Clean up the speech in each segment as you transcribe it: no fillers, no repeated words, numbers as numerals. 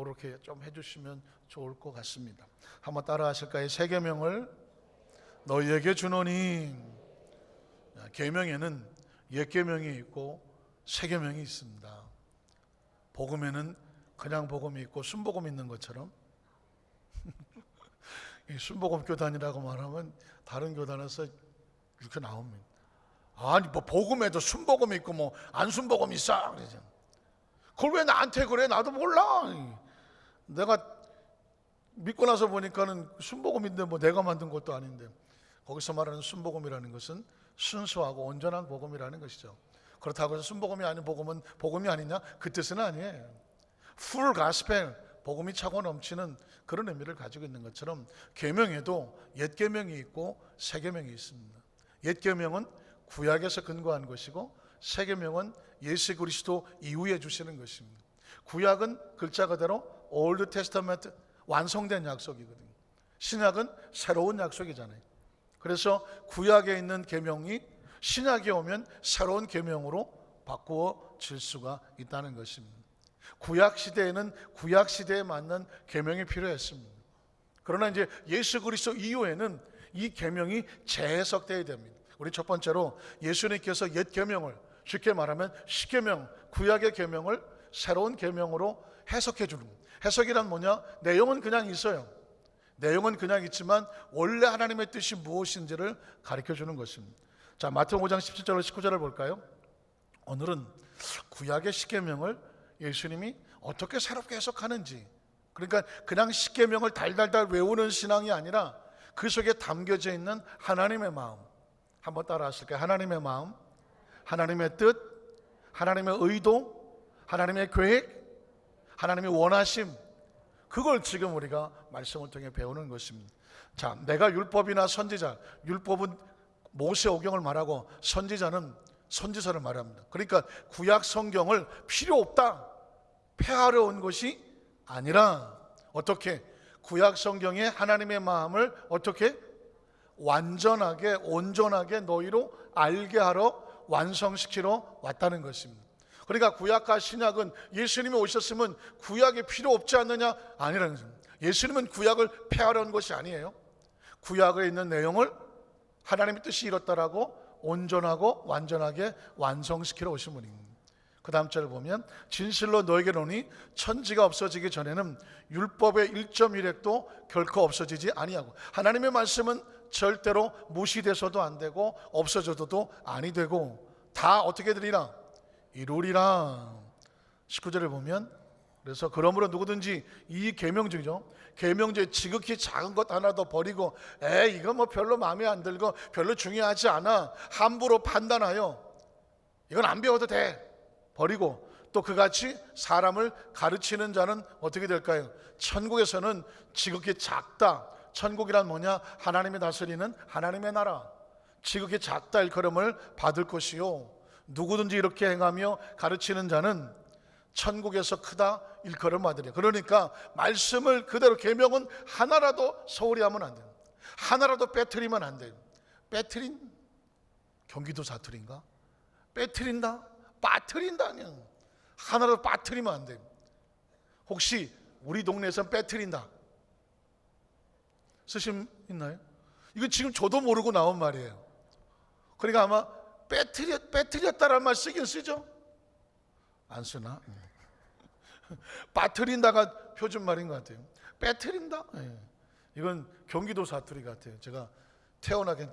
그렇게 좀 해주시면 좋을 것 같습니다. 한번 따라 하실까요? 새 계명을 너희에게 주노니. 계명에는 옛 계명이 있고 새 계명이 있습니다. 복음에는 그냥 복음이 있고 순복음이 있는 것처럼 이 순복음 교단이라고 말하면 다른 교단에서 이렇게 나옵니다. 아니 뭐 복음에도 순복음이 있고 뭐 안 순복음이 있어 그러죠. 그걸 왜 나한테 그래? 나도 몰라. 내가 믿고 나서 보니까는 순복음인데 뭐 내가 만든 것도 아닌데. 거기서 말하는 순복음이라는 것은 순수하고 온전한 복음이라는 것이죠. 그렇다고 해서 순복음이 아닌 복음은 복음이 아니냐? 그 뜻은 아니에요. 풀 가스펠, 복음이 차고 넘치는 그런 의미를 가지고 있는 것처럼 계명에도 옛 계명이 있고 새 계명이 있습니다. 옛 계명은 구약에서 근거한 것이고 새 계명은 예수 그리스도 이후에 주시는 것입니다. 구약은 글자 그대로 올드 테스터멘트, 완성된 약속이거든요. 신약은 새로운 약속이잖아요. 그래서 구약에 있는 계명이 신약에 오면 새로운 계명으로 바꾸어질 수가 있다는 것입니다. 구약 시대에는 구약 시대에 맞는 계명이 필요했습니다. 그러나 이제 예수 그리스도 이후에는 이 계명이 재해석되어야 됩니다. 우리 첫 번째로 예수님께서 옛 계명을, 쉽게 말하면 십계명, 구약의 계명을 새로운 계명으로 해석해 주는 거예요. 해석이란 뭐냐? 내용은 그냥 있어요. 내용은 그냥 있지만 원래 하나님의 뜻이 무엇인지를 가르쳐 주는 것입니다. 자, 마태복음 5장 17절로 19절을 볼까요? 오늘은 구약의 십계명을 예수님이 어떻게 새롭게 해석하는지, 그러니까 그냥 십계명을 달달달 외우는 신앙이 아니라 그 속에 담겨져 있는 하나님의 마음, 한번 따라 하실까요? 하나님의 마음, 하나님의 뜻, 하나님의 의도, 하나님의 계획, 하나님의 원하심, 그걸 지금 우리가 말씀을 통해 배우는 것입니다. 자, 내가 율법이나 선지자, 율법은 모세오경을 말하고 선지자는 선지서를 말합니다. 그러니까 구약 성경을 필요 없다, 폐하려 온 것이 아니라 어떻게 구약 성경의 하나님의 마음을 어떻게 완전하게 온전하게 너희로 알게 하러 완성시키러 왔다는 것입니다. 그러니까 구약과 신약은 예수님이 오셨으면 구약이 필요 없지 않느냐? 아니라는 것입니다. 예수님은 구약을 폐하려는 것이 아니에요. 구약에 있는 내용을 하나님의 뜻이 이렇다라고 온전하고 완전하게 완성시키러 오신 분입니다. 그 다음 절을 보면 진실로 너에게 이르노니 천지가 없어지기 전에는 율법의 1.1획도 결코 없어지지 아니하고, 하나님의 말씀은 절대로 무시돼서도 안 되고 없어져도 아니 되고 다 어떻게 되리라? 이루리라. 19절을 보면 그래서 그러므로 누구든지 이 계명 중이죠, 계명 중에 지극히 작은 것 하나도 버리고 이거 뭐 별로 마음에 안 들고 별로 중요하지 않아 함부로 판단하여 이건 안 배워도 돼 버리고 또 그같이 사람을 가르치는 자는 어떻게 될까요? 천국에서는 지극히 작다. 천국이란 뭐냐? 하나님이 다스리는 하나님의 나라, 지극히 작다 일컬음을 받을 것이요 누구든지 이렇게 행하며 가르치는 자는 천국에서 크다 일컬음 받으리라. 그러니까 말씀을 그대로, 계명은 하나라도 소홀히 하면 안 돼요. 하나라도 빼트리면 안 돼요. 빼트린 경기도 사투리인가? 빼트린다? 빠트린다. 그냥 하나라도 빠트리면 안 돼요. 혹시 우리 동네에선 빼트린다 쓰심 있나요? 이거 지금 저도 모르고 나온 말이에요. 그러니까 아마 빼트렸다라는 말 쓰긴 쓰죠? 안 쓰나? 빠트린다가 표준말인 것 같아요. 빼트린다? 이건 경기도 사투리 같아요. 제가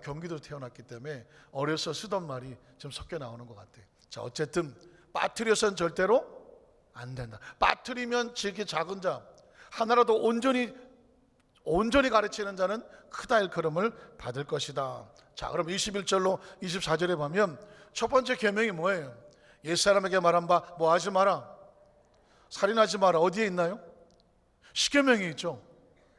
경기도에 태어났기 때문에 어려서 쓰던 말이 좀 섞여 나오는 것 같아요. 자, 어쨌든 빠트려서는 절대로 안 된다. 빠트리면 지극히 작은 자, 하나라도 온전히 가르치는 자는 크다 일컬음을 받을 것이다. 자, 그럼 21절로 24절에 보면 첫 번째 계명이 뭐예요? 옛사람에게 말한 바 뭐 하지 마라, 살인하지 마라. 어디에 있나요? 십계명이 있죠.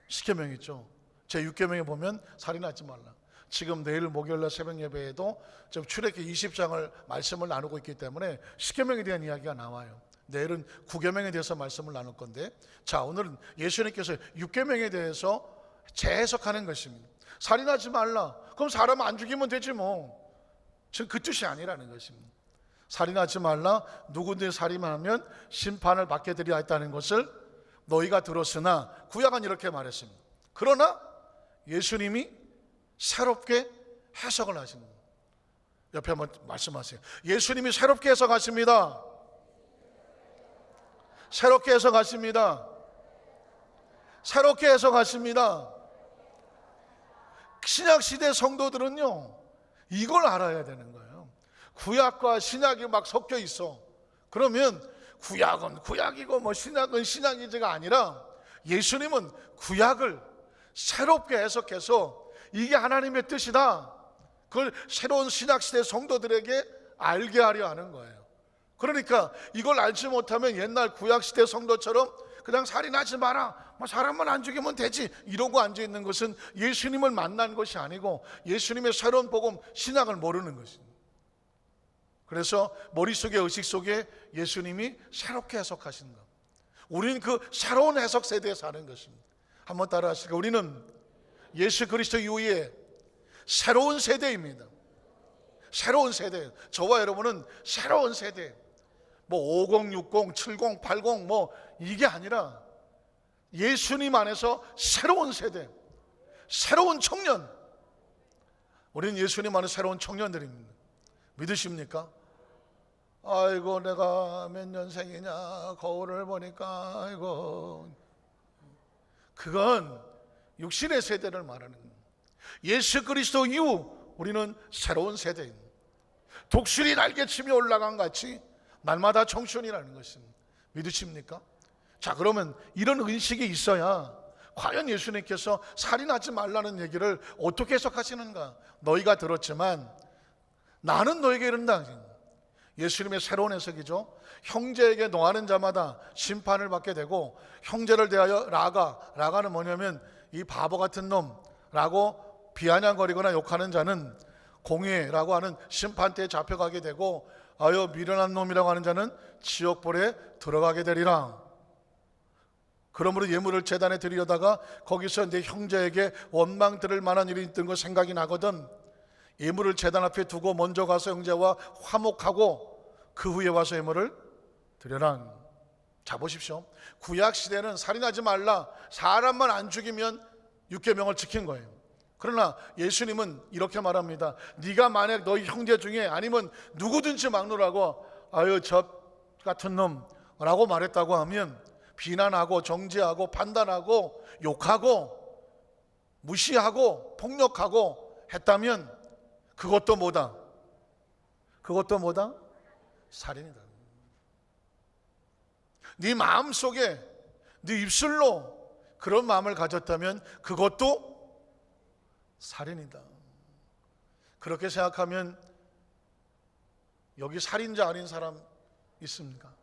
십계명이 있죠. 제 6계명에 보면 살인하지 말라. 지금 내일 목요일날 새벽 예배에도 지금 출애굽기 20장을 말씀을 나누고 있기 때문에 십계명에 대한 이야기가 나와요. 내일은 9계명에 대해서 말씀을 나눌 건데, 자, 오늘은 예수님께서 6계명에 대해서 재해석하는 것입니다. 살인하지 말라. 그럼 사람 안 죽이면 되지 뭐. 지금 그 뜻이 아니라는 것입니다. 살인하지 말라. 누구든지 살인하면 심판을 받게 되리라 했다는 것을 너희가 들었으나, 구약은 이렇게 말했습니다. 그러나 예수님이 새롭게 해석을 하시는 거예요. 옆에 한번 말씀하세요. 예수님이 새롭게 해석하십니다. 새롭게 해석하십니다. 새롭게 해석하십니다. 신약시대 성도들은요, 이걸 알아야 되는 거예요. 구약과 신약이 막 섞여 있어. 그러면 구약은 구약이고 뭐 신약은 신약이지가 아니라, 예수님은 구약을 새롭게 해석해서 이게 하나님의 뜻이다, 그걸 새로운 신약시대 성도들에게 알게 하려 하는 거예요. 그러니까 이걸 알지 못하면 옛날 구약시대 성도처럼 그냥 살인하지 마라, 뭐 사람만 안 죽이면 되지, 이러고 앉아있는 것은 예수님을 만난 것이 아니고 예수님의 새로운 복음 신약을 모르는 것입니다. 그래서 머릿속에, 의식 속에 예수님이 새롭게 해석하시는 것, 우리는 그 새로운 해석 세대에 사는 것입니다. 한번 따라 하실까요? 우리는 예수 그리스도 이후에 새로운 세대입니다. 새로운 세대. 저와 여러분은 새로운 세대. 뭐 50, 60, 70, 80 뭐 이게 아니라 예수님 안에서 새로운 세대, 새로운 청년. 우리는 예수님 안에 새로운 청년들입니다. 믿으십니까? 아이고 내가 몇 년생이냐, 거울을 보니까 아이고. 그건 육신의 세대를 말하는 거예요. 예수 그리스도 이후 우리는 새로운 세대입니다. 독수리 날개치며 올라간 같이 날마다 청춘이라는 것입니다. 믿으십니까? 자, 그러면 이런 의식이 있어야 과연 예수님께서 살인하지 말라는 얘기를 어떻게 해석하시는가? 너희가 들었지만 나는 너에게 이른다. 예수님의 새로운 해석이죠. 형제에게 노하는 자마다 심판을 받게 되고, 형제를 대하여 라가는 뭐냐면 이 바보 같은 놈라고 비아냥거리거나 욕하는 자는 공회라고 하는 심판대에 잡혀가게 되고, 아여 미련한 놈이라고 하는 자는 지옥불에 들어가게 되리라. 그러므로 예물을 제단에 드리려다가 거기서 내 형제에게 원망 들을 만한 일이 있던 거 생각이 나거든. 예물을 제단 앞에 두고 먼저 가서 형제와 화목하고 그 후에 와서 예물을 드려라. 자, 보십시오. 구약시대는 살인하지 말라, 사람만 안 죽이면 육계명을 지킨 거예요. 그러나 예수님은 이렇게 말합니다. 네가 만약 너희 형제 중에 아니면 누구든지 막노라고 아유 저 같은 놈라고 말했다고 하면, 비난하고 정죄하고 판단하고 욕하고 무시하고 폭력하고 했다면 그것도 뭐다? 그것도 뭐다? 살인이다. 네 마음속에, 네 입술로 그런 마음을 가졌다면 그것도 살인이다. 그렇게 생각하면 여기 살인자 아닌 사람 있습니까?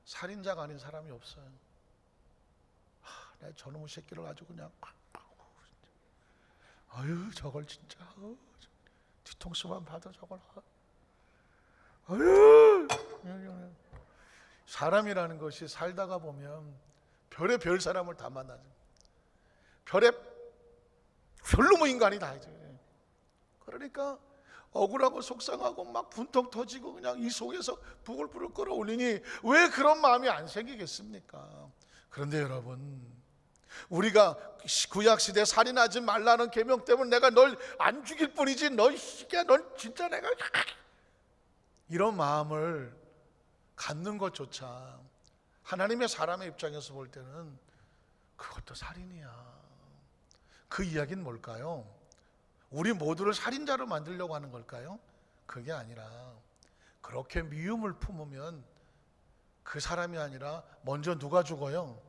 살인자가 아닌 사람이 없어요. 내가 저놈의 새끼를 아주 그냥 아유 저걸 진짜 뒤통수만 봐도 저걸 아유. 사람이라는 것이 살다가 보면 별의 별 사람을 다 만나죠. 별의 별놈의 인간이 다 이제. 그러니까 억울하고 속상하고 막 분통 터지고 그냥 이 속에서 부글부글 끓어올리니 왜 그런 마음이 안 생기겠습니까? 그런데 여러분, 우리가 구약시대 살인하지 말라는 계명 때문에 내가 널 안 죽일 뿐이지 너 새끼야 넌 진짜 내가 이런 마음을 갖는 것조차 하나님의 사람의 입장에서 볼 때는 그것도 살인이야. 그 이야기는 뭘까요? 우리 모두를 살인자로 만들려고 하는 걸까요? 그게 아니라 그렇게 미움을 품으면 그 사람이 아니라 먼저 누가 죽어요?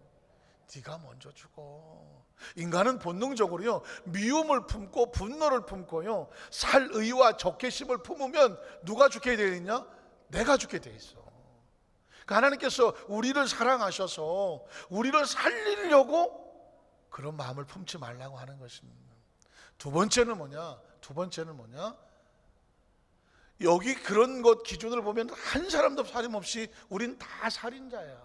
네가 먼저 죽어. 인간은 본능적으로요, 미움을 품고 분노를 품고요, 살의와 적개심을 품으면 누가 죽게 되어 있냐? 내가 죽게 되어 있어. 그러니까 하나님께서 우리를 사랑하셔서 우리를 살리려고 그런 마음을 품지 말라고 하는 것입니다. 두 번째는 뭐냐? 여기 그런 것 기준을 보면 한 사람도 살인없이 우린 다 살인자야.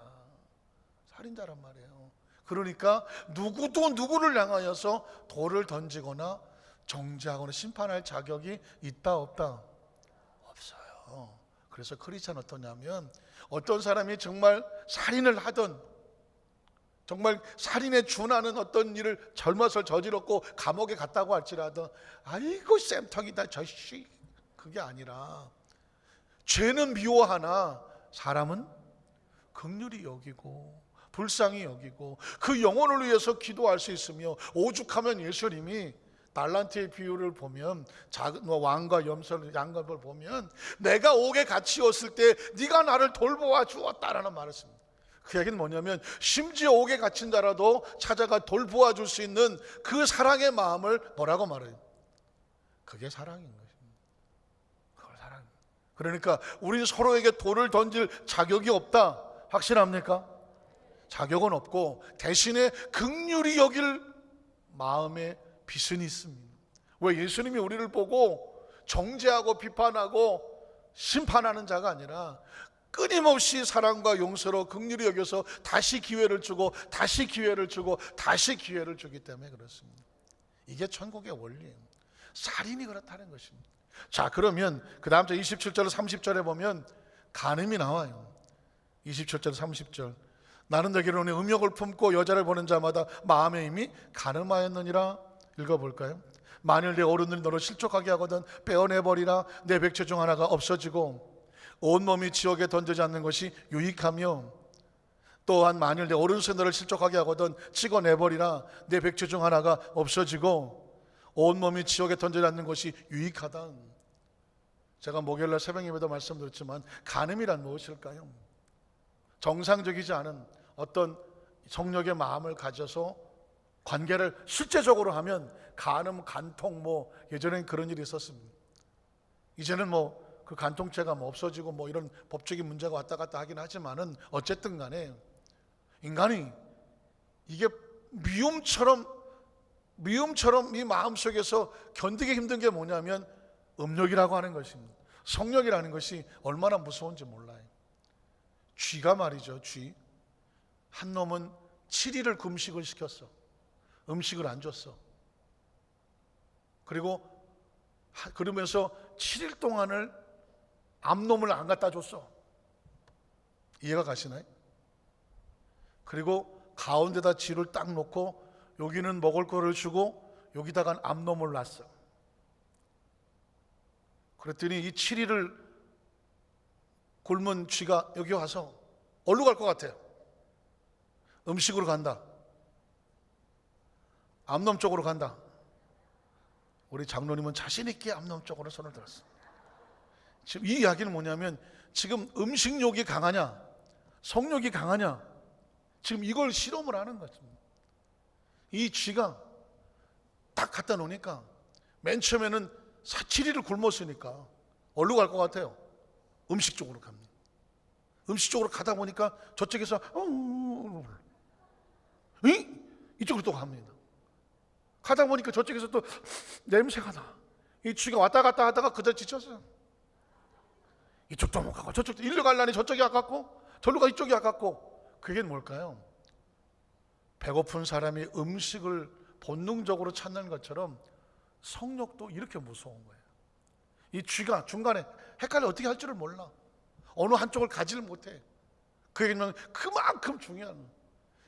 살인자란 말이에요. 그러니까 누구도 누구를 향하여서 돌을 던지거나 정죄하거나 심판할 자격이 있다 없다? 없어요. 그래서 크리스찬은 어떠냐면 어떤 사람이 정말 살인을 하든 정말 살인에 준하는 어떤 일을 젊어서 저질렀고 감옥에 갔다고 할지라도 아이고 쌤통이다 저씨, 그게 아니라 죄는 미워하나 사람은 긍휼히 여기고 불쌍히 여기고 그 영혼을 위해서 기도할 수 있으며, 오죽하면 예수님이 달란트의 비유를 보면 작은 왕과 염소를 양갑을 보면 내가 옥에 갇히었을 때 네가 나를 돌보아 주었다라는 말을 씁니다. 그 얘기는 뭐냐면 심지어 옥에 갇힌 자라도 찾아가 돌보아 줄 수 있는 그 사랑의 마음을 뭐라고 말해요? 그게 사랑인 것입니다. 그걸 사랑입니다. 그러니까 우리는 서로에게 돌을 던질 자격이 없다, 확실합니까? 자격은 없고 대신에 긍휼히 여길 마음의 빚은 있습니다. 왜? 예수님이 우리를 보고 정죄하고 비판하고 심판하는 자가 아니라 끊임없이 사랑과 용서로 긍휼히 여겨서 다시 기회를 주고 다시 기회를 주고 다시 기회를 주기 때문에 그렇습니다. 이게 천국의 원리예요. 살인이 그렇다는 것입니다. 자, 그러면 그 다음 절 27절 30절에 보면 간음이 나와요. 27절 30절 나는 너희를 음욕을 품고 여자를 보는 자마다 마음에 이미 간음하였느니라. 읽어볼까요? 만일 내 어른들이 너를 실족하게 하거든 빼어내버리라. 내 백체 중 하나가 없어지고 온몸이 지옥에 던지지 않는 것이 유익하며, 또한 만일 내 어른들이 너를 실족하게 하거든 찍어내버리라. 내 백체 중 하나가 없어지고 온몸이 지옥에 던지지 않는 것이 유익하다. 제가 목요일날 새벽 예배도 말씀드렸지만 간음이란 무엇일까요? 정상적이지 않은 어떤 성욕의 마음을 가져서 관계를 실제적으로 하면 간음, 간통, 예전엔 그런 일이 있었습니다. 이제는 그 간통죄가 없어지고 이런 법적인 문제가 왔다 갔다 하긴 하지만은 어쨌든 간에 인간이 이게 미움처럼 이 마음속에서 견디기 힘든 게 뭐냐면 음욕이라고 하는 것입니다. 성욕이라는 것이 얼마나 무서운지 몰라요. 쥐가 말이죠. 쥐. 한 놈은 7일을 금식을 시켰어. 음식을 안 줬어. 그러면서 7일 동안을 암놈을 안 갖다 줬어. 이해가 가시나요? 그리고 가운데다 쥐를 딱 놓고 여기는 먹을 거를 주고 여기다가 암놈을 놨어. 그랬더니 이 7일을 굶은 쥐가 여기 와서 어디로 갈 것 같아요? 음식으로 간다. 암놈 쪽으로 간다. 우리 장로님은 자신 있게 암놈 쪽으로 손을 들었어. 지금 이 이야기는 뭐냐면 지금 음식욕이 강하냐 성욕이 강하냐, 지금 이걸 실험을 하는 것입니다. 이 쥐가 딱 갖다 놓으니까 맨 처음에는 7일을 굶었으니까 어디로 갈 것 같아요? 음식 쪽으로 갑니다. 음식 쪽으로 가다 보니까 저쪽에서 이쪽으로 또 갑니다. 가다 보니까 저쪽에서 또 냄새가 나. 이 쥐가 왔다 갔다 하다가 그저 지쳤어요. 이쪽도 못 가고 저쪽도, 일로 가려니 저쪽이 아깝고 저로 가 이쪽이 아깝고. 그게 뭘까요? 배고픈 사람이 음식을 본능적으로 찾는 것처럼 성욕도 이렇게 무서운 거예요. 이 쥐가 중간에 헷갈려 어떻게 할 줄을 몰라. 어느 한쪽을 가지를 못해. 그 얘기는 그만큼 중요한.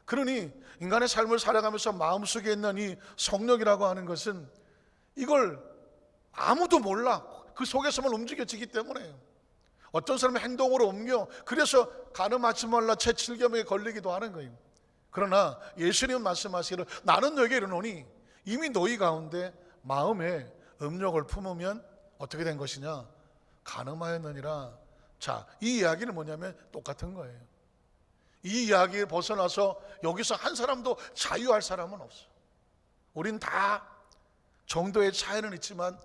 그러니 인간의 삶을 살아가면서 마음속에 있는 이 성욕이라고 하는 것은 이걸 아무도 몰라. 그 속에서만 움직여지기 때문에 어떤 사람의 행동으로 옮겨, 그래서 간음하지 말라 제7계명에 걸리기도 하는 거예요. 그러나 예수님은 말씀하시기를 나는 너에게 이르노니 이미 너희 가운데 마음에 음욕을 품으면 어떻게 된 것이냐? 간음하였느니라. 자, 이 이야기는 뭐냐면 똑같은 거예요. 이 이야기를 벗어나서 여기서 한 사람도 자유할 사람은 없어. 우린 다 정도의 차이는 있지만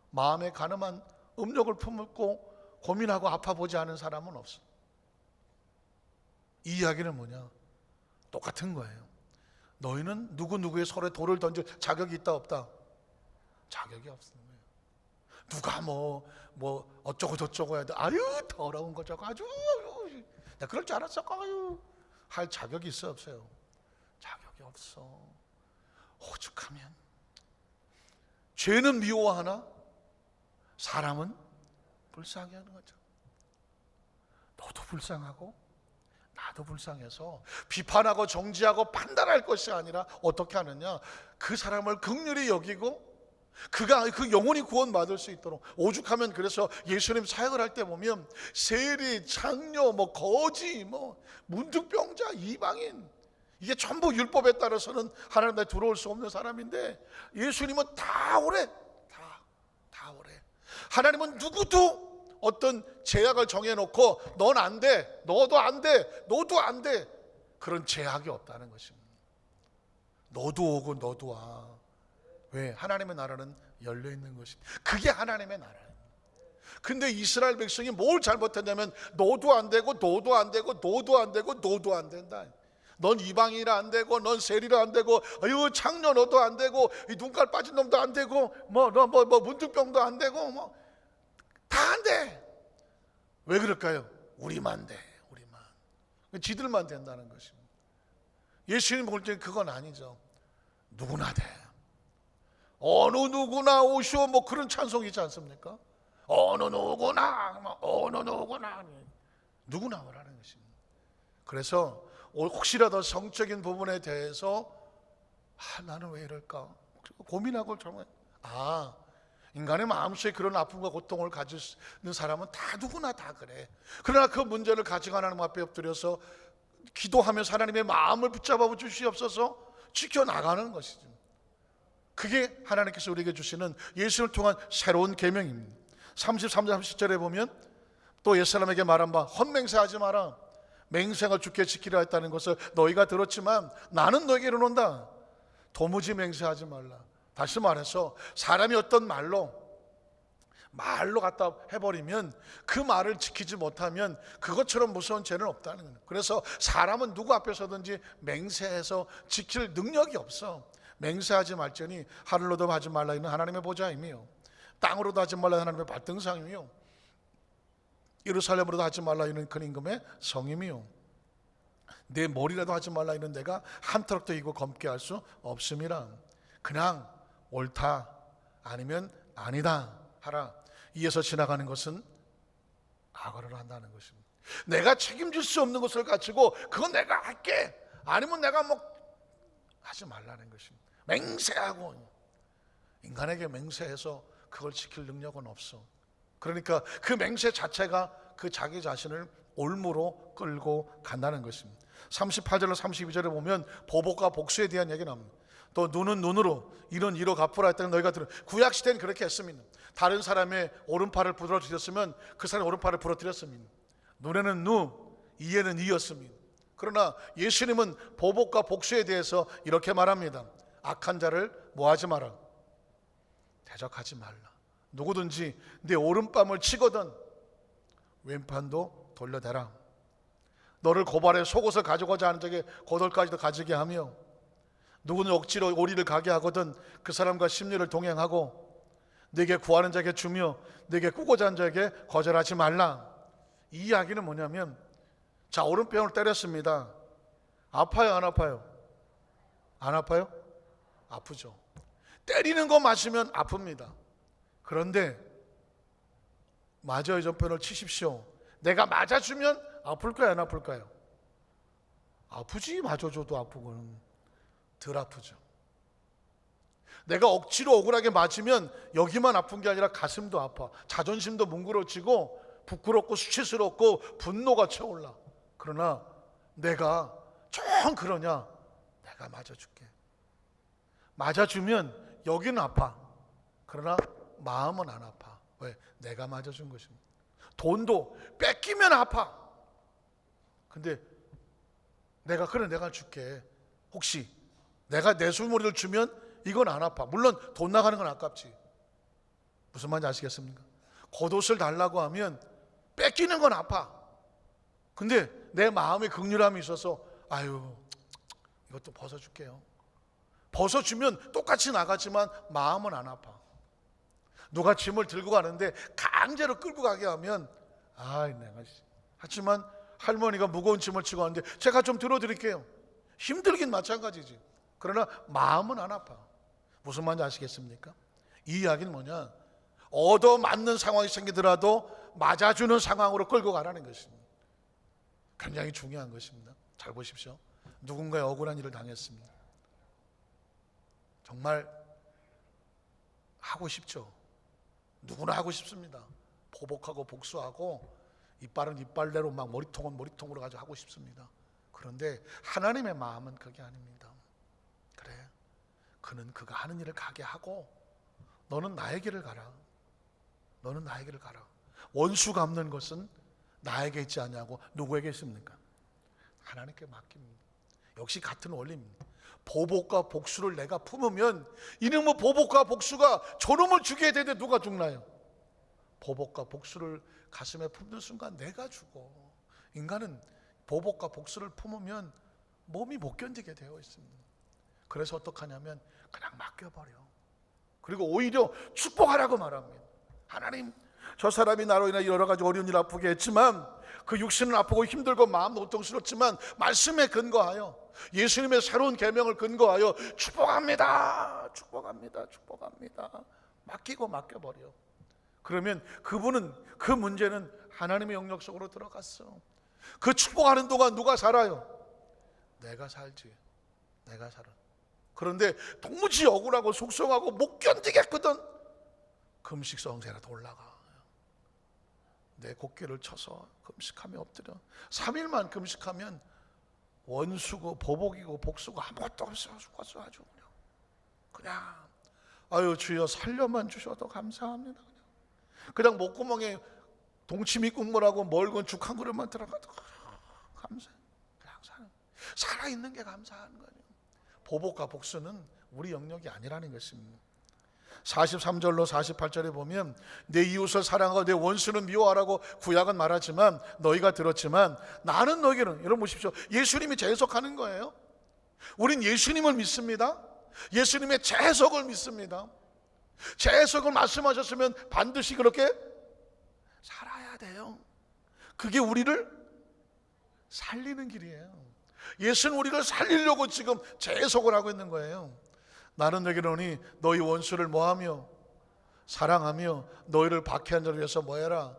마음에 간음한 음욕을 품고 고민하고 아파보지 않은 사람은 없어. 이 이야기는 뭐냐? 똑같은 거예요. 너희는 누구누구의 서로에 돌을 던질 자격이 있다 없다? 자격이 없는 거예요. 누가 어쩌고 저쩌고 해야 돼. 아유 더러운 거 저거 아주 내가 그럴 줄 알았어. 아유 할 자격이 있어 없어요? 자격이 없어. 오죽하면 죄는 미워하나 사람은 불쌍히 하는 거죠. 너도 불쌍하고 나도 불쌍해서 비판하고 정지하고 판단할 것이 아니라 어떻게 하느냐, 그 사람을 긍휼히 여기고 그가 그 영혼이 구원받을 수 있도록. 오죽하면 그래서 예수님 사역을 할 때 보면 세리, 창녀, 거지, 문둥병자, 이방인, 이게 전부 율법에 따라서는 하나님 나라에 들어올 수 없는 사람인데 예수님은 다 오래, 다 오래. 하나님은 누구도 어떤 제약을 정해놓고 넌 안 돼, 너도 안 돼, 너도 안 돼, 그런 제약이 없다는 것입니다. 너도 오고 너도 와. 왜? 하나님의 나라는 열려있는 것입니다. 그게 하나님의 나라예요. 근데 이스라엘 백성이 뭘 잘못했냐면 너도 안 되고 너도 안 되고 너도 안 되고 너도 안 된다. 넌 이방인이라 안 되고, 넌 세리라 안 되고, 아유 창녀 너도 안 되고, 이 눈깔 빠진 놈도 안 되고, 너 문둥병도 안 되고, 다 안 돼. 왜 그럴까요? 우리만 돼, 우리만. 지들만 된다는 것입니다. 예수님 볼 때는 그건 아니죠. 누구나 돼. 어느 누구나 오시오, 그런 찬송이 있지 않습니까? 어느 누구나, 어느 누구나, 누구나 오라는 것입니다. 그래서 혹시라도 성적인 부분에 대해서 나는 왜 이럴까 고민하고 정말 인간의 마음속에 그런 아픔과 고통을 가지는 사람은 다 누구나 다 그래. 그러나 그 문제를 가지고 하나님 앞에 엎드려서 기도하면서 하나님의 마음을 붙잡아 주시옵소서 지켜나가는 것이죠. 그게 하나님께서 우리에게 주시는 예수를 통한 새로운 계명입니다. 33절 30절에 보면 또 옛사람에게 말한 바 헛맹세하지 마라. 맹세가 주께 지키려 했다는 것을 너희가 들었지만 나는 너에게 이르노다. 도무지 맹세하지 말라. 다시 말해서 사람이 어떤 말로 갖다 해버리면 그 말을 지키지 못하면 그것처럼 무서운 죄는 없다는 거예요. 그래서 사람은 누구 앞에서든지 맹세해서 지킬 능력이 없어. 맹세하지 말지니 하늘로도 하지 말라 이는 하나님의 보좌임이요, 땅으로도 하지 말라 하나님의 발등상이요, 예루살렘으로도 하지 말라 이는 큰 임금의 성임이요, 내 머리라도 하지 말라 이는 내가 한 터럭도 이고 검게 할 수 없음이라. 그냥 옳다 아니면 아니다 하라. 이에서 지나가는 것은 악어를 한다는 것입니다. 내가 책임질 수 없는 것을 가지고 그건 내가 할게 아니면 내가 하지 말라는 것입니다. 맹세하고, 인간에게 맹세해서 그걸 지킬 능력은 없어. 그러니까 그 맹세 자체가 그 자기 자신을 올무로 끌고 간다는 것입니다. 38절로 32절에 보면 보복과 복수에 대한 얘기가 나옵니다. 또 눈은 눈으로 이는 이로 갚으라 했다는 너희가 들은. 구약 시대는 그렇게 했습니다. 다른 사람의 오른팔을 부러뜨렸으면 그 사람의 오른팔을 부러뜨렸습니다. 눈에는 눈, 이에는 이였습니다. 그러나 예수님은 보복과 복수에 대해서 이렇게 말합니다. 악한 자를 뭐하지 마라, 대적하지 말라. 누구든지 내 오른뺨을 치거든 왼판도 돌려대라. 너를 고발해 속옷을 가져가자 하는 자에게 고돌까지도 가지게 하며, 누구는 억지로 오리를 가게 하거든 그 사람과 심리를 동행하고, 네게 구하는 자에게 주며 네게 꾸고자 하는 자에게 거절하지 말라. 이 이야기는 뭐냐면, 자, 오른편을 때렸습니다. 아파요 안 아파요? 안 아파요? 아프죠. 때리는 거 맞으면 아픕니다. 그런데 맞아요 전편을 치십시오. 내가 맞아주면 아플까요 안 아플까요? 아프지. 맞아줘도 아프고는 덜 아프죠. 내가 억지로 억울하게 맞으면 여기만 아픈 게 아니라 가슴도 아파. 자존심도 뭉그러지고 부끄럽고 수치스럽고 분노가 차올라. 그러나 내가 정 그러냐? 내가 맞아줄게. 맞아주면 여기는 아파. 그러나 마음은 안 아파. 왜? 내가 맞아준 것입니다. 돈도 뺏기면 아파. 근데 내가 줄게. 혹시 내가 내 술머리를 주면 이건 안 아파. 물론 돈 나가는 건 아깝지. 무슨 말인지 아시겠습니까? 겉옷을 달라고 하면 뺏기는 건 아파. 근데 내 마음에 긍휼함이 있어서 이것도 벗어줄게요. 벗어주면 똑같이 나가지만 마음은 안 아파. 누가 짐을 들고 가는데 강제로 끌고 가게 하면 내가 하지만 할머니가 무거운 짐을 치고 가는데 제가 좀 들어드릴게요. 힘들긴 마찬가지지. 그러나 마음은 안 아파. 무슨 말인지 아시겠습니까? 이 이야기는 뭐냐? 얻어맞는 상황이 생기더라도 맞아주는 상황으로 끌고 가라는 것입니다. 굉장히 중요한 것입니다. 잘 보십시오. 누군가의 억울한 일을 당했습니다. 정말 하고 싶죠. 누구나 하고 싶습니다. 보복하고 복수하고 이빨은 이빨대로 막 머리통은 머리통으로 가지고 하고 싶습니다. 그런데 하나님의 마음은 그게 아닙니다. 그래, 그는 그가 하는 일을 가게 하고 너는 나의 길을 가라. 너는 나의 길을 가라. 원수 갚는 것은 나에게 있지 않냐고 누구에게 있습니까? 하나님께 맡깁니다. 역시 같은 원리입니다. 보복과 복수를 내가 품으면 이놈의 보복과 복수가 저놈을 죽여야 되는데 누가 죽나요? 보복과 복수를 가슴에 품는 순간 내가 죽어. 인간은 보복과 복수를 품으면 몸이 못 견디게 되어 있습니다. 그래서 어떡하냐면 그냥 맡겨버려. 그리고 오히려 축복하라고 말합니다. 하나님, 저 사람이 나로 인해 여러 가지 어려운 일 아프게 했지만 그 육신은 아프고 힘들고 마음도 고통스럽지만 말씀에 근거하여 예수님의 새로운 계명을 근거하여 축복합니다. 축복합니다. 축복합니다. 맡기고 맡겨버려. 그러면 그분은 그 문제는 하나님의 영역 속으로 들어갔어. 그 축복하는 동안 누가 살아요? 내가 살지. 내가 살아. 그런데 도무지 억울하고 속상하고 못 견디겠거든. 금식성세라도 올라가. 내 곡기를 쳐서 금식하며 엎드려. 3일만 금식하면 원수고 보복이고 복수고 아무것도 없어. 죽었어. 아주 그냥 아유 주여 살려만 주셔도 감사합니다. 그냥 목구멍에 동치미 국물하고 멀건 죽 한 그릇만 들어가도 감사해. 그냥 살아있는 게 감사한 거예요. 보복과 복수는 우리 영역이 아니라는 것입니다. 43절로 48절에 보면 내 이웃을 사랑하고 내 원수는 미워하라고 구약은 말하지만 너희가 들었지만 나는 너희에게는, 여러분 보십시오, 예수님이 재해석하는 거예요. 우린 예수님을 믿습니다. 예수님의 재해석을 믿습니다. 재해석을 말씀하셨으면 반드시 그렇게 살아야 돼요. 그게 우리를 살리는 길이에요. 예수는 우리를 살리려고 지금 재해석을 하고 있는 거예요. 나는 너에게 이르노니 너희 원수를 뭐하며 사랑하며 너희를 박해한 자를 위해서 뭐해라?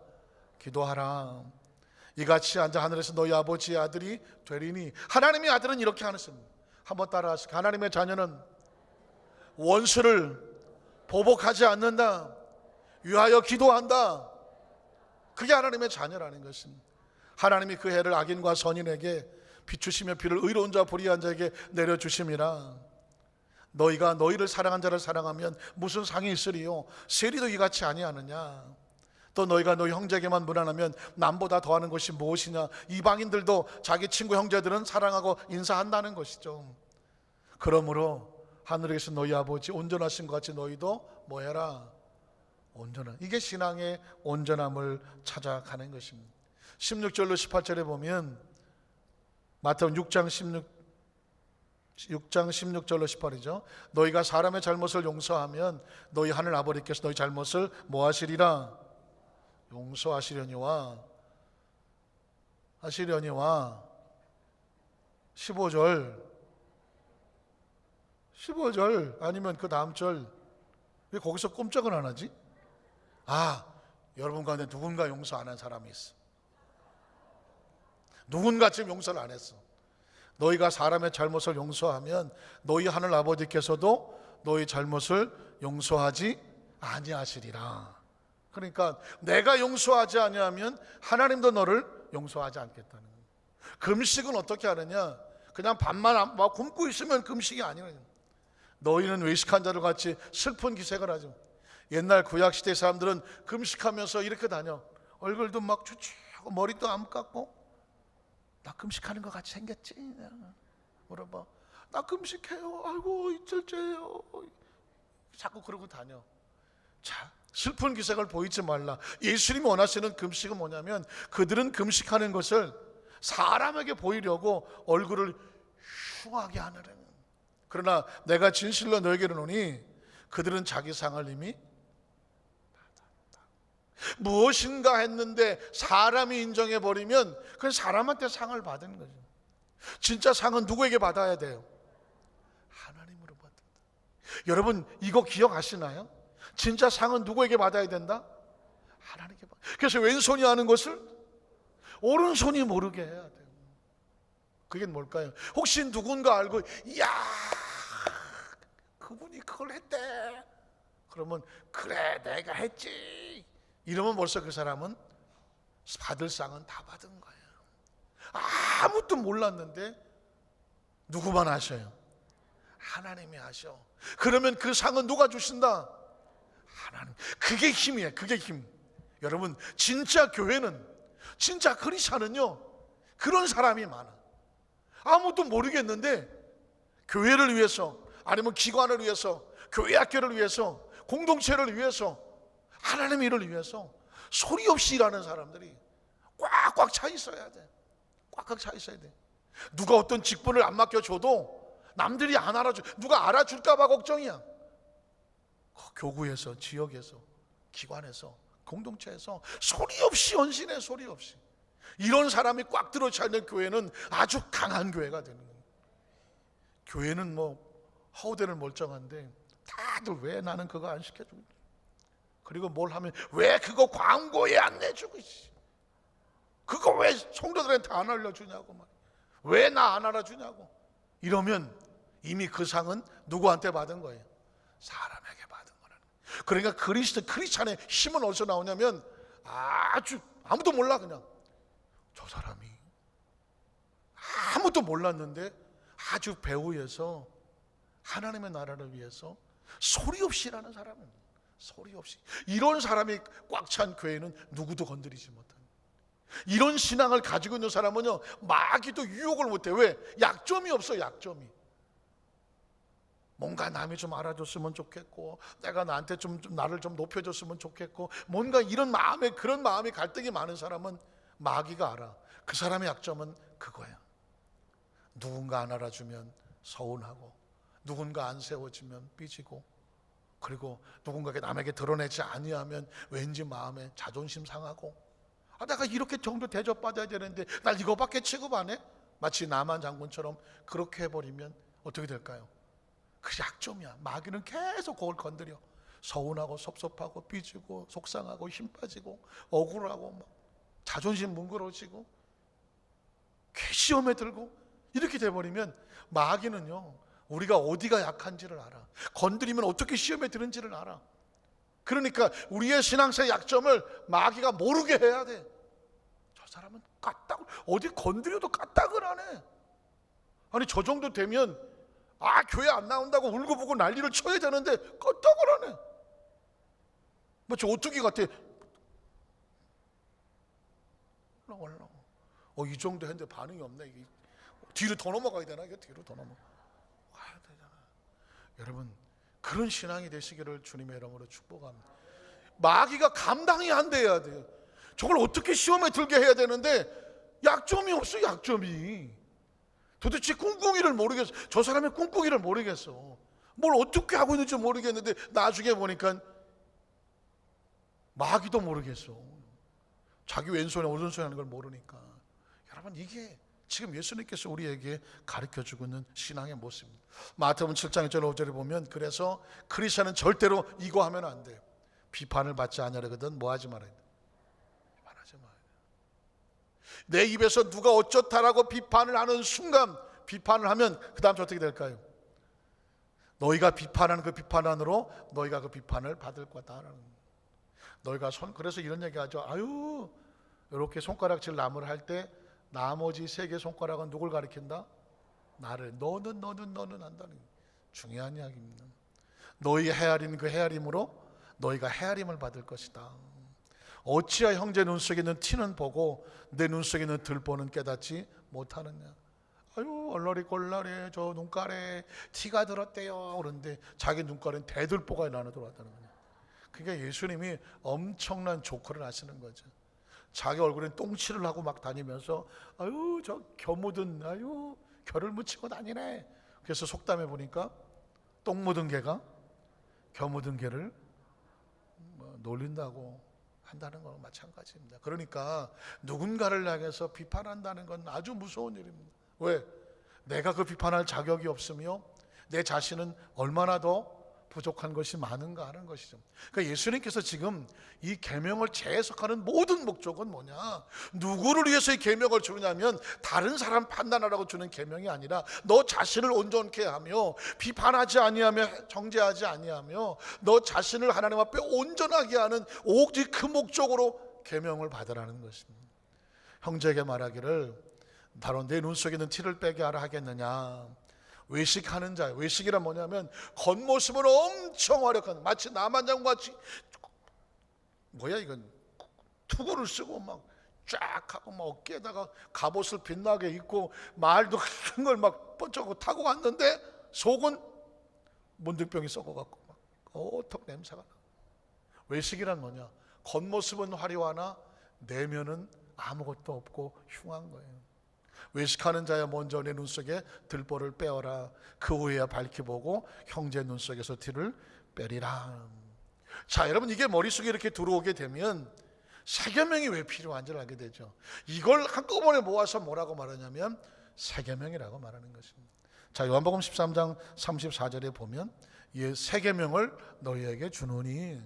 기도하라. 이같이 앉아 하늘에서 너희 아버지의 아들이 되리니. 하나님의 아들은 이렇게 하셨습니다. 한번 따라하시죠. 하나님의 자녀는 원수를 보복하지 않는다. 위하여 기도한다. 그게 하나님의 자녀라는 것입니다. 하나님이 그 해를 악인과 선인에게 비추시며 비를 의로운 자와 불의한 자에게 내려주심이라. 너희가 너희를 사랑한 자를 사랑하면 무슨 상이 있으리요? 세리도 이같이 아니하느냐? 또 너희가 너희 형제에게만 무난하면 남보다 더하는 것이 무엇이냐? 이방인들도 자기 친구 형제들은 사랑하고 인사한다는 것이죠. 그러므로 하늘에 계신 너희 아버지 온전하신 것 같이 너희도 뭐해라? 온전한. 이게 신앙의 온전함을 찾아가는 것입니다. 16절로 18절에 보면 마태복음 6장 16절로 18이죠. 너희가 사람의 잘못을 용서하면 너희 하늘 아버지께서 너희 잘못을 뭐하시리라? 용서하시려니와 15절 아니면 그 다음 절. 왜 거기서 꼼짝을 안 하지? 여러분 가운데 누군가 용서 안 한 사람이 있어. 누군가 지금 용서를 안 했어. 너희가 사람의 잘못을 용서하면 너희 하늘 아버지께서도 너희 잘못을 용서하지 아니하시리라. 그러니까 내가 용서하지 아니하면 하나님도 너를 용서하지 않겠다는 거예요. 금식은 어떻게 하느냐? 그냥 밥만 굶고 있으면 금식이 아니에요. 너희는 외식한 자들 같이 슬픈 기색을 하죠. 옛날 구약시대 사람들은 금식하면서 이렇게 다녀. 얼굴도 막 추추하고 머리도 안 깎고. 나 금식하는 것 같이 생겼지? 물어봐. 나 금식해요. 아이고 이틀째예요. 자꾸 그러고 다녀. 자, 슬픈 기색을 보이지 말라. 예수님이 원하시는 금식은 뭐냐면 그들은 금식하는 것을 사람에게 보이려고 얼굴을 흉하게 하느라는. 그러나 내가 진실로 너에게 이르노니 그들은 자기 상을 이미 무엇인가 했는데 사람이 인정해버리면 그건 사람한테 상을 받은 거죠. 진짜 상은 누구에게 받아야 돼요? 하나님으로 받는다. 여러분 이거 기억하시나요? 진짜 상은 누구에게 받아야 된다? 하나님께 받아야. 그래서 왼손이 하는 것을 오른손이 모르게 해야 돼요. 그게 뭘까요? 혹시 누군가 알고 이야 그분이 그걸 했대 그러면 그래 내가 했지 이러면 벌써 그 사람은 받을 상은 다 받은 거예요. 아무것도 몰랐는데 누구만 아셔요? 하나님이 아셔. 그러면 그 상은 누가 주신다? 하나님. 그게 힘이에요. 그게 힘. 여러분 진짜 교회는 진짜 크리스찬은요 그런 사람이 많아. 아무것도 모르겠는데 교회를 위해서 아니면 기관을 위해서 교회 학교를 위해서 공동체를 위해서 하나님의 일을 위해서 소리 없이 일하는 사람들이 꽉꽉 차 있어야 돼. 꽉꽉 차 있어야 돼. 누가 어떤 직분을 안 맡겨줘도 남들이 안 알아줘. 누가 알아줄까 봐 걱정이야. 교구에서 지역에서 기관에서 공동체에서 소리 없이 헌신해. 소리 없이. 이런 사람이 꽉 들어차 있는 교회는 아주 강한 교회가 되는 거예요. 교회는 뭐 허우대는 멀쩡한데 다들 왜 나는 그거 안 시켜주고 그리고 뭘 하면 왜 그거 광고에 안 내주고 그거 왜 성도들한테 안 알려주냐고 왜 나 안 알아주냐고 이러면 이미 그 상은 누구한테 받은 거예요? 사람에게 받은 거라는 거예요. 그러니까 크리스찬의 힘은 어디서 나오냐면 아주 아무도 몰라. 그냥 저 사람이 아무도 몰랐는데 아주 배후에서 하나님의 나라를 위해서 소리 없이 일하는 사람은 소리 없이 이런 사람이 꽉 찬 교회는 누구도 건드리지 못한 이런 신앙을 가지고 있는 사람은요 마귀도 유혹을 못해. 왜? 약점이 없어. 약점이 뭔가 남이 좀 알아줬으면 좋겠고 내가 나한테 좀 나를 좀 높여줬으면 좋겠고 뭔가 이런 마음에 그런 마음이 갈등이 많은 사람은 마귀가 알아. 그 사람의 약점은 그거야. 누군가 안 알아주면 서운하고 누군가 안 세워주면 삐지고 그리고 누군가에게 남에게 드러내지 아니하면 왠지 마음에 자존심 상하고 내가 이렇게 정도 대접받아야 되는데 날 이거밖에 취급 안 해? 마치 나만 장군처럼 그렇게 해버리면 어떻게 될까요? 그 약점이야. 마귀는 계속 그걸 건드려. 서운하고 섭섭하고 삐지고 속상하고 힘 빠지고 억울하고 막 자존심 뭉그러지고 시험에 들고 이렇게 돼버리면 마귀는요 우리가 어디가 약한지를 알아. 건드리면 어떻게 시험에 드는지를 알아. 그러니까 우리의 신앙사의 약점을 마귀가 모르게 해야 돼. 저 사람은 까딱을 어디 건드려도 까딱을 안 해. 아니 저 정도 되면 교회 안 나온다고 울고불고 난리를 쳐야 되는데 까딱을 안 해. 마치 오뚜기 같아. 이 정도 했는데 반응이 없네. 이게 뒤로 더 넘어가야 되나? 이게 뒤로 더 넘어가야 되잖아. 여러분 그런 신앙이 되시기를 주님의 이름으로 축복합니다. 마귀가 감당이 안 돼야 돼요. 저걸 어떻게 시험에 들게 해야 되는데 약점이 없어. 약점이 도대체 꿍꿍이를 모르겠어. 저 사람의 꿍꿍이를 모르겠어. 뭘 어떻게 하고 있는지 모르겠는데 나중에 보니까 마귀도 모르겠어. 자기 왼손에 오른손에 하는 걸 모르니까. 여러분 이게 지금 예수님께서 우리에게 가르쳐주고 있는 신앙의 모습입니다. 마태복음 7장 1절 5절에 보면 그래서 크리스천은 절대로 이거 하면 안 돼요. 비판을 받지 않으려거든 뭐 하지 말아야 돼? 비판하지 말아야 돼. 내 입에서 누가 어쩌다라고 비판을 하는 순간 비판을 하면 그 다음 어떻게 될까요? 너희가 비판하는 그 비판 안으로 너희가 그 비판을 받을 거다라는 너희가 그래서 이런 얘기하죠. 이렇게 손가락질 나무를 할 때 나머지 세 개 손가락은 누굴 가리킨다? 나를. 너는 한다는 중요한 이야기입니다. 너희 헤아린 그 헤아림으로 너희가 헤아림을 받을 것이다. 어찌하여 형제 눈 속에 있는 티는 보고 내 눈 속에 있는 들보는 깨닫지 못하느냐. 얼러리 꼴러리 저 눈가래 티가 들었대요. 그런데 자기 눈가래는 대들보가 나눠 들어왔다는 거예요. 그러니까 예수님이 엄청난 조커를 하시는 거죠. 자기 얼굴에 똥칠을 하고 막 다니면서 저 겨 묻은 겨를 묻히고 다니네. 그래서 속담에 보니까 똥 묻은 개가 겨 묻은 개를 놀린다고 한다는 거랑 마찬가지입니다. 그러니까 누군가를 향해서 비판한다는 건 아주 무서운 일입니다. 왜? 내가 그 비판할 자격이 없으며 내 자신은 얼마나 더 부족한 것이 많은가 하는 것이죠. 그러니까 예수님께서 지금 이 계명을 재해석하는 모든 목적은 뭐냐, 누구를 위해서 이 계명을 주느냐면 다른 사람 판단하라고 주는 계명이 아니라 너 자신을 온전케 하며 비판하지 아니하며 정죄하지 아니하며 너 자신을 하나님 앞에 온전하게 하는 오직 그 목적으로 계명을 받으라는 것입니다. 형제에게 말하기를 바로 내 눈 속에 있는 티를 빼게 하라 하겠느냐. 외식하는 자, 외식이란 뭐냐면 겉모습은 엄청 화려한, 마치 나만장같이 뭐야 이건, 투구를 쓰고 막 쫙 하고 막 어깨에다가 갑옷을 빛나게 입고 말도 큰 걸 막 번쩍 타고 갔는데 속은 문득병이 썩어갖고 막 어떡 냄새가 나. 외식이란 뭐냐, 겉모습은 화려하나 내면은 아무것도 없고 흉한 거예요. 외식하는 자야 먼저 내 눈 속에 들보를 빼어라. 그 후에야 밝히 보고 형제 눈 속에서 티를 빼리라. 자, 여러분, 이게 머릿속에 이렇게 들어오게 되면 세계명이 왜 필요한지를 알게 되죠. 이걸 한꺼번에 모아서 뭐라고 말하냐면 세계명이라고 말하는 것입니다. 자, 요한복음 13장 34절에 보면 이 세계명을 너희에게 주노니,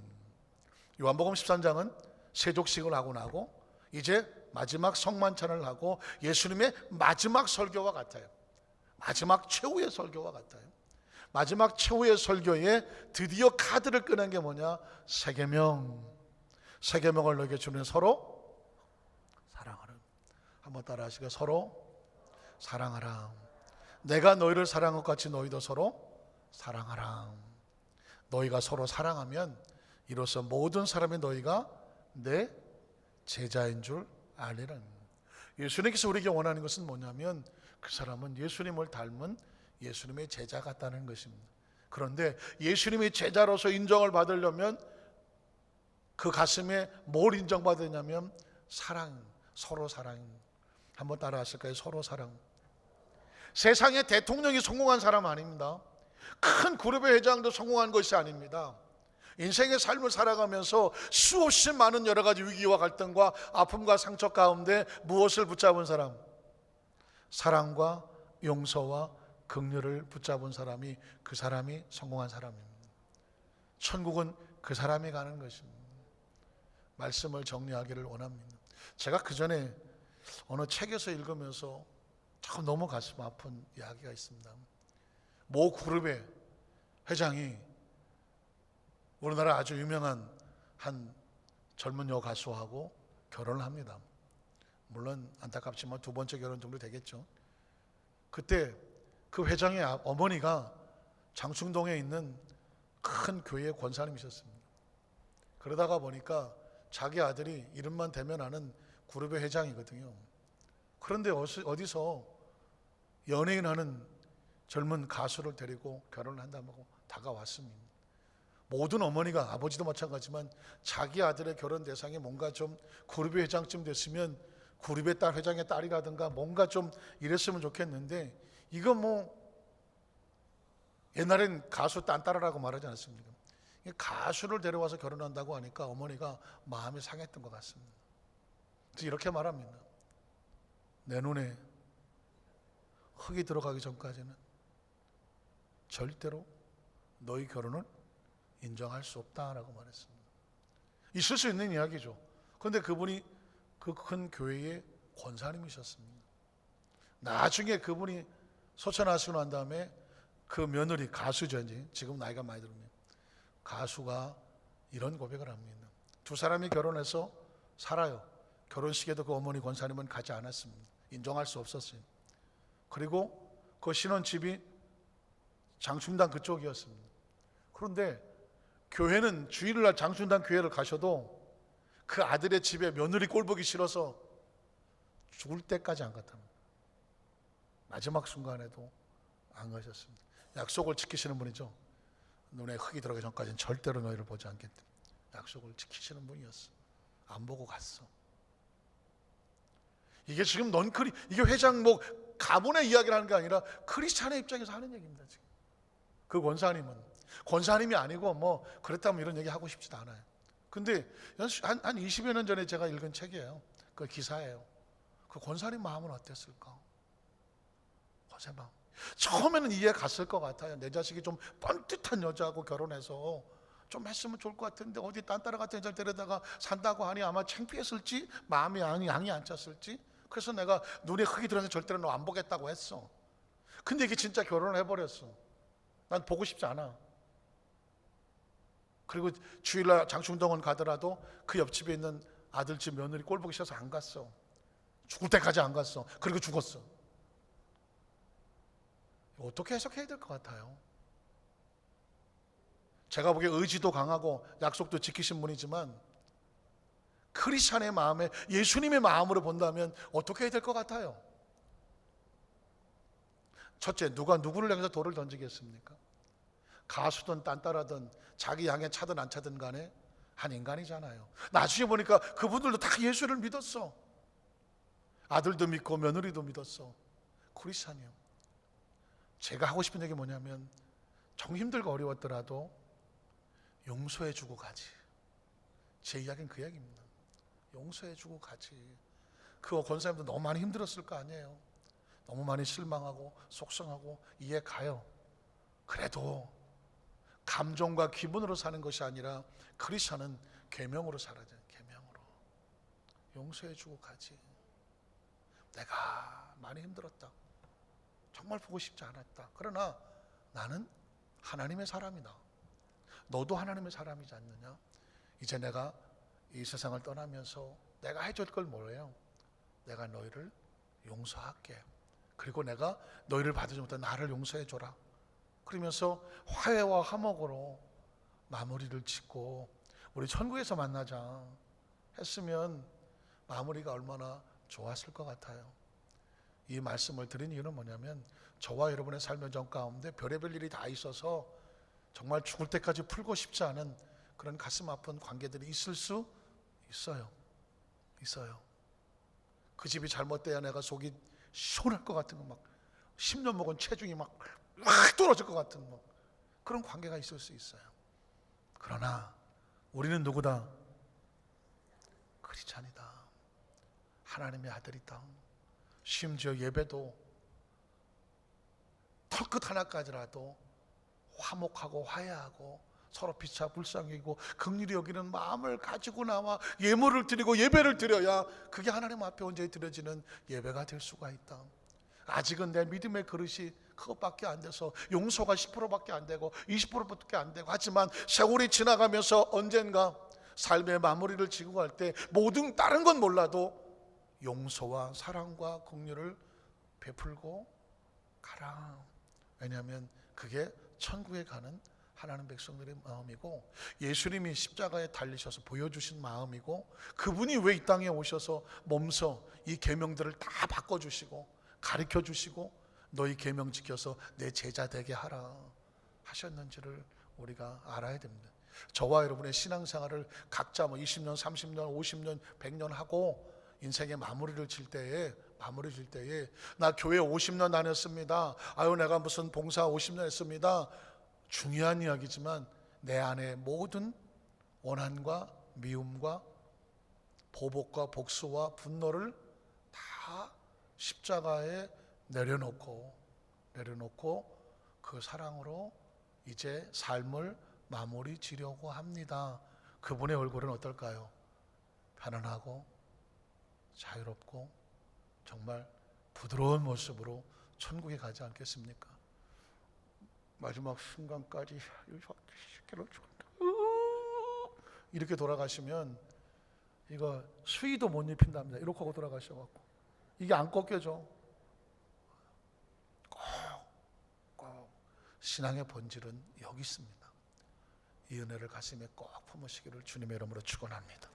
요한복음 13장은 세족식을 하고 나고 이제 마지막 성만찬을 하고 예수님의 마지막 설교와 같아요. 마지막 최후의 설교와 같아요. 마지막 최후의 설교에 드디어 카드를 꺼낸 게 뭐냐, 세계명. 세계명을 너에게 주는 서로 사랑하라. 한번 따라 하시고, 서로 사랑하라. 내가 너희를 사랑한 것 같이 너희도 서로 사랑하라. 너희가 서로 사랑하면 이로써 모든 사람이 너희가 내 제자인 줄 알리라. 예수님께서 우리에게 원하는 것은 뭐냐면 그 사람은 예수님을 닮은 예수님의 제자 같다는 것입니다. 그런데 예수님의 제자로서 인정을 받으려면 그 가슴에 뭘 인정받으냐면 사랑, 서로 사랑. 한번 따라 하실까요? 서로 사랑. 세상에 대통령이 성공한 사람 아닙니다. 큰 그룹의 회장도 성공한 것이 아닙니다. 인생의 삶을 살아가면서 수없이 많은 여러 가지 위기와 갈등과 아픔과 상처 가운데 무엇을 붙잡은 사람? 사랑과 용서와 긍휼을 붙잡은 사람이, 그 사람이 성공한 사람입니다. 천국은 그 사람이 가는 것입니다. 말씀을 정리하기를 원합니다. 제가 그 전에 어느 책에서 읽으면서 참 너무 가슴 아픈 이야기가 있습니다. 모 그룹의 회장이 우리나라 아주 유명한 한 젊은 여가수하고 결혼을 합니다. 물론 안타깝지만 두 번째 결혼 정도 되겠죠. 그때 그 회장의 어머니가 장충동에 있는 큰 교회의 권사님이셨습니다. 그러다가 보니까 자기 아들이 이름만 대면 아는 그룹의 회장이거든요. 그런데 어디서 연예인 하는 젊은 가수를 데리고 결혼을 한다고 다가왔습니다. 모든 어머니가, 아버지도 마찬가지지만 자기 아들의 결혼 대상이 뭔가 좀 그룹의 회장쯤 됐으면 그룹의 딸, 회장의 딸이라든가 뭔가 좀 이랬으면 좋겠는데, 이거 뭐 옛날엔 가수 딴따라라고 말하지 않았습니까? 가수를 데려와서 결혼한다고 하니까 어머니가 마음이 상했던 것 같습니다. 그래서 이렇게 말합니다. 내 눈에 흙이 들어가기 전까지는 절대로 너희 결혼을 인정할 수 없다라고 말했습니다. 있을 수 있는 이야기죠. 그런데 그분이 그 큰 교회의 권사님이셨습니다. 나중에 그분이 소천하시고 난 다음에 그 며느리, 가수죠, 이제 지금 나이가 많이 들면 가수가 이런 고백을 합니다. 두 사람이 결혼해서 살아요. 결혼식에도 그 어머니 권사님은 가지 않았습니다. 인정할 수 없었어요. 그리고 그 신혼집이 장충당 그쪽이었습니다. 그런데 교회는 주일날 장충당 교회를 가셔도 그 아들의 집에 며느리 꼴 보기 싫어서 죽을 때까지 안 갔답니다. 마지막 순간에도 안 가셨습니다. 약속을 지키시는 분이죠. 눈에 흙이 들어가기 전까지는 절대로 너희를 보지 않겠다. 약속을 지키시는 분이었어. 안 보고 갔어. 이게 지금 이게 회장 뭐 가문의 이야기를 하는 게 아니라 크리스찬의 입장에서 하는 얘기입니다. 지금 그 권사님이 아니고 뭐 그렇다면 이런 얘기 하고 싶지도 않아요. 근데 한 20여 년 전에 제가 읽은 책이에요. 그 기사예요. 그 권사님 마음은 어땠을까? 권사님 마음 처음에는 이해 갔을 것 같아요. 내 자식이 좀 뻔듯한 여자하고 결혼해서 좀 했으면 좋을 것 같은데 어디 딴따라 같은 여자를 데려다가 산다고 하니 아마 창피했을지 마음이 양이 안 찼을지, 그래서 내가 눈에 흙이 들어서 절대로 너 안 보겠다고 했어. 근데 이게 진짜 결혼을 해버렸어. 난 보고 싶지 않아. 그리고 주일날 장충동원 가더라도 그 옆집에 있는 아들 집 며느리 꼴 보기 싫어서 안 갔어. 죽을 때까지 안 갔어. 그리고 죽었어. 어떻게 해석해야 될 것 같아요? 제가 보기에 의지도 강하고 약속도 지키신 분이지만 크리스찬의 마음에, 예수님의 마음으로 본다면 어떻게 해야 될 것 같아요? 첫째, 누가 누구를 향해서 돌을 던지겠습니까? 가수든 딴따라든 자기 향해 차든 안 차든 간에 한 인간이잖아요. 나중에 보니까 그분들도 다 예수를 믿었어. 아들도 믿고 며느리도 믿었어. 크리스찬이요. 제가 하고 싶은 얘기 뭐냐면, 정 힘들고 어려웠더라도 용서해주고 가지. 제 이야기는 그 얘기입니다. 용서해주고 가지. 그 권사님도 너무 많이 힘들었을 거 아니에요. 너무 많이 실망하고 속상하고 이해 가요. 그래도 감정과 기분으로 사는 것이 아니라 크리스천은 계명으로 살아야 돼요. 계명으로. 용서해주고 가지. 내가 많이 힘들었다. 정말 보고 싶지 않았다. 그러나 나는 하나님의 사람이다. 너도 하나님의 사람이지 않느냐? 이제 내가 이 세상을 떠나면서 내가 해줄 걸 뭐예요? 내가 너희를 용서할게. 그리고 내가 너희를 받으지 못한 나를 용서해줘라. 그러면서 화해와 화목으로 마무리를 짓고 우리 천국에서 만나자 했으면 마무리가 얼마나 좋았을 것 같아요. 이 말씀을 드린 이유는 뭐냐면, 저와 여러분의 삶의 전 가운데 별의별 일이 다 있어서 정말 죽을 때까지 풀고 싶지 않은 그런 가슴 아픈 관계들이 있을 수 있어요. 그 집이 잘못돼야 내가 속이 시원할 것 같은 거, 막 10년 먹은 체중이 막 떨어질 것 같은 그런 관계가 있을 수 있어요. 그러나 우리는 누구다? 크리스찬이다. 하나님의 아들이다. 심지어 예배도 털끝 하나까지라도 화목하고 화해하고 서로 피차 불쌍히 여기고 긍휼히 여기는 마음을 가지고 나와 예물을 드리고 예배를 드려야 그게 하나님 앞에 온전히 드려지는 예배가 될 수가 있다. 아직은 내 믿음의 그릇이 그것밖에 안 돼서 용서가 10%밖에 안 되고 20%밖에 안 되고, 하지만 세월이 지나가면서 언젠가 삶의 마무리를 지고 갈 때 모든 다른 건 몰라도 용서와 사랑과 긍휼을 베풀고 가라. 왜냐하면 그게 천국에 가는 하나님 백성들의 마음이고, 예수님이 십자가에 달리셔서 보여주신 마음이고, 그분이 왜 이 땅에 오셔서 몸소 이 계명들을 다 바꿔주시고 가르쳐주시고 너희 계명 지켜서 내 제자 되게 하라 하셨는지를 우리가 알아야 됩니다. 저와 여러분의 신앙생활을 각자 20년, 30년, 50년, 100년 하고 인생의 마무리를 질 때에 나 교회 50년 다녔습니다. 아유 내가 무슨 봉사 50년 했습니다. 중요한 이야기지만 내 안에 모든 원한과 미움과 보복과 복수와 분노를 다 십자가에 내려놓고 그 사랑으로 이제 삶을 마무리 지려고 합니다. 그분의 얼굴은 어떨까요? 편안하고 자유롭고 정말 부드러운 모습으로 천국에 가지 않겠습니까? 마지막 순간까지 이렇게 돌아가시면 이거 수의도 못 입힌답니다. 이렇게 하고 돌아가셔갖고 이게 안 꺾여져. 꼭 신앙의 본질은 여기 있습니다. 이 은혜를 가슴에 꼭 품으시기를 주님의 이름으로 축원합니다.